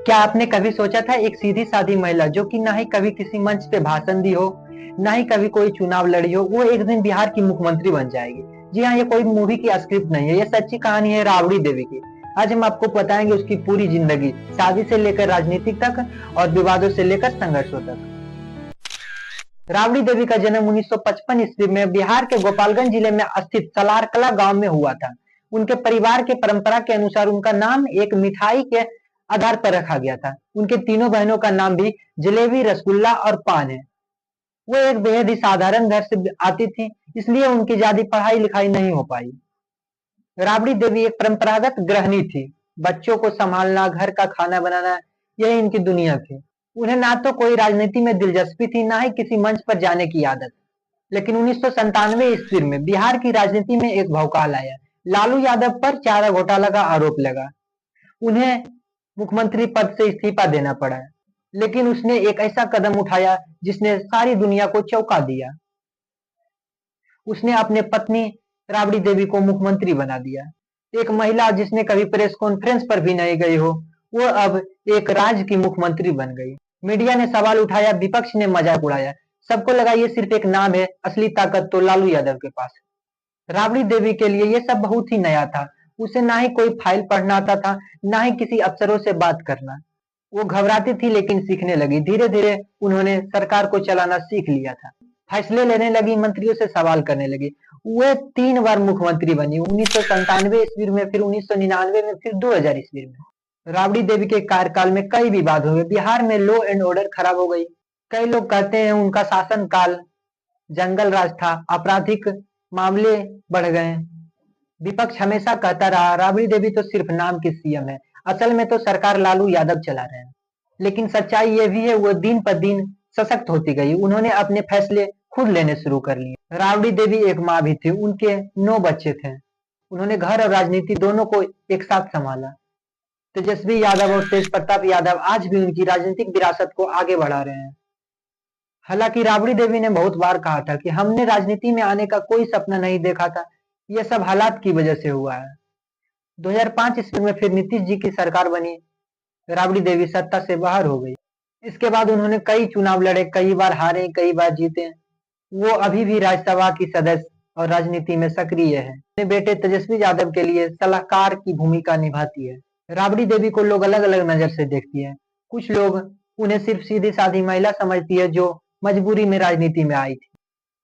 क्या आपने कभी सोचा था एक सीधी सादी महिला जो कि ना ही कभी किसी मंच पे भाषण दी हो, ना ही कभी कोई चुनाव लड़ी हो, वो एक दिन बिहार की मुख्यमंत्री बन जाएगी। जी हाँ, ये कोई मूवी की स्क्रिप्ट नहीं है, ये सच्ची कहानी है राबड़ी देवी की। आज हम आपको बताएंगे उसकी पूरी जिंदगी, शादी से लेकर राजनीति तक और विवादों से लेकर संघर्षों तक। राबड़ी देवी का जन्म 1955 ईस्वी में बिहार के गोपालगंज जिले में स्थित सलारकला गांव में हुआ था। उनके परिवार के परंपरा के अनुसार उनका नाम एक मिठाई के आधार पर रखा गया था। उनके तीनों बहनों का नाम भी जलेबी, रसगुल्ला और पान है। वो एक बेहद ही साधारण घर से आती थी, इसलिए उनकी ज्यादा पढ़ाई लिखाई नहीं हो पाई। राबड़ी देवी एक परंपरागत गृहिणी थी। बच्चों को संभालना, घर का खाना बनाना, यही इनकी दुनिया थी। उन्हें ना तो कोई राजनीति में दिलचस्पी थी, ना ही किसी मंच पर जाने की आदत। लेकिन 1997 ईस्वी में बिहार की राजनीति में एक भौकाल आया। लालू यादव पर चारा घोटाला का आरोप लगा। उन्हें मुख्यमंत्री पद से इस्तीफा देना पड़ा। लेकिन उसने एक ऐसा कदम उठाया जिसने सारी दुनिया को चौंका दिया। उसने अपने पत्नी राबड़ी देवी को मुख्यमंत्री बना दिया। एक महिला जिसने कभी प्रेस कॉन्फ्रेंस पर भी नहीं गई हो, वो अब एक राज्य की मुख्यमंत्री बन गई। मीडिया ने सवाल उठाया, विपक्ष ने मजाक उड़ाया। सबको लगा ये सिर्फ एक नाम है, असली ताकत तो लालू यादव के पास है। राबड़ी देवी के लिए ये सब बहुत ही नया था। उसे ना ही कोई फाइल पढ़ना आता था, ना ही किसी अफसरों से बात करना। वो घबराती थी लेकिन सीखने लगी। धीरे धीरे उन्होंने सरकार को चलाना सीख लिया था। फैसले लेने लगी, मंत्रियों से सवाल करने लगी। वे 3 बार मुख्यमंत्री बनी, 1997 ईस्वी में, फिर 1999 में, फिर 2000 ईस्वी में। राबड़ी देवी के कार्यकाल में कई विवाद हुए। बिहार में लॉ एंड ऑर्डर खराब हो गई। कई लोग कहते हैं उनका शासन काल जंगल राज था, आपराधिक मामले बढ़ गए। विपक्ष हमेशा कहता रहा राबड़ी देवी तो सिर्फ नाम की सीएम है, असल में तो सरकार लालू यादव चला रहे हैं। लेकिन सच्चाई ये भी है, वो दिन पर दिन सशक्त होती गई। उन्होंने अपने फैसले खुद लेने शुरू कर लिए। राबड़ी देवी एक माँ भी थी, उनके 9 बच्चे थे। उन्होंने घर और राजनीति दोनों को एक साथ संभाला। तेजस्वी यादव और तेज प्रताप यादव आज भी उनकी राजनीतिक विरासत को आगे बढ़ा रहे हैं। हालांकि राबड़ी देवी ने बहुत बार कहा था कि हमने राजनीति में आने का कोई सपना नहीं देखा था, यह सब हालात की वजह से हुआ है। 2005 ईस्वी में फिर नीतीश जी की सरकार बनी। राबड़ी देवी सत्ता से बाहर हो गई। इसके बाद उन्होंने कई चुनाव लड़े, कई बार हारे, कई बार जीते। वो अभी भी राज्यसभा की सदस्य और राजनीति में सक्रिय है। अपने बेटे तेजस्वी यादव के लिए सलाहकार की भूमिका निभाती है। राबड़ी देवी को लोग अलग अलग नजर से देखती है। कुछ लोग उन्हें सिर्फ सीधी सादी महिला समझती है जो मजबूरी में राजनीति में आई थी।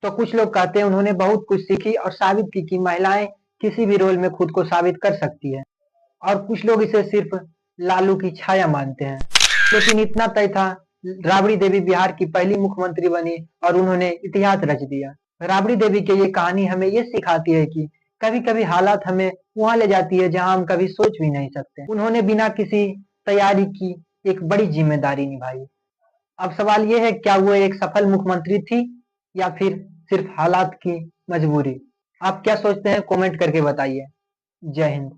तो कुछ लोग कहते हैं उन्होंने बहुत कुछ सीखी और साबित की कि महिलाएं किसी भी रोल में खुद को साबित कर सकती है। और कुछ लोग इसे सिर्फ लालू की छाया मानते हैं। लेकिन इतना तय था, राबड़ी देवी बिहार की पहली मुख्यमंत्री बनी और उन्होंने इतिहास रच दिया। राबड़ी देवी की ये कहानी हमें ये सिखाती है कि कभी कभी हालात हमें वहां ले जाती है जहां हम कभी सोच भी नहीं सकते। उन्होंने बिना किसी तैयारी की एक बड़ी जिम्मेदारी निभाई। अब सवाल ये है, क्या वो एक सफल मुख्यमंत्री थी या फिर सिर्फ हालात की मजबूरी? आप क्या सोचते हैं, कमेंट करके बताइए। जय हिंद।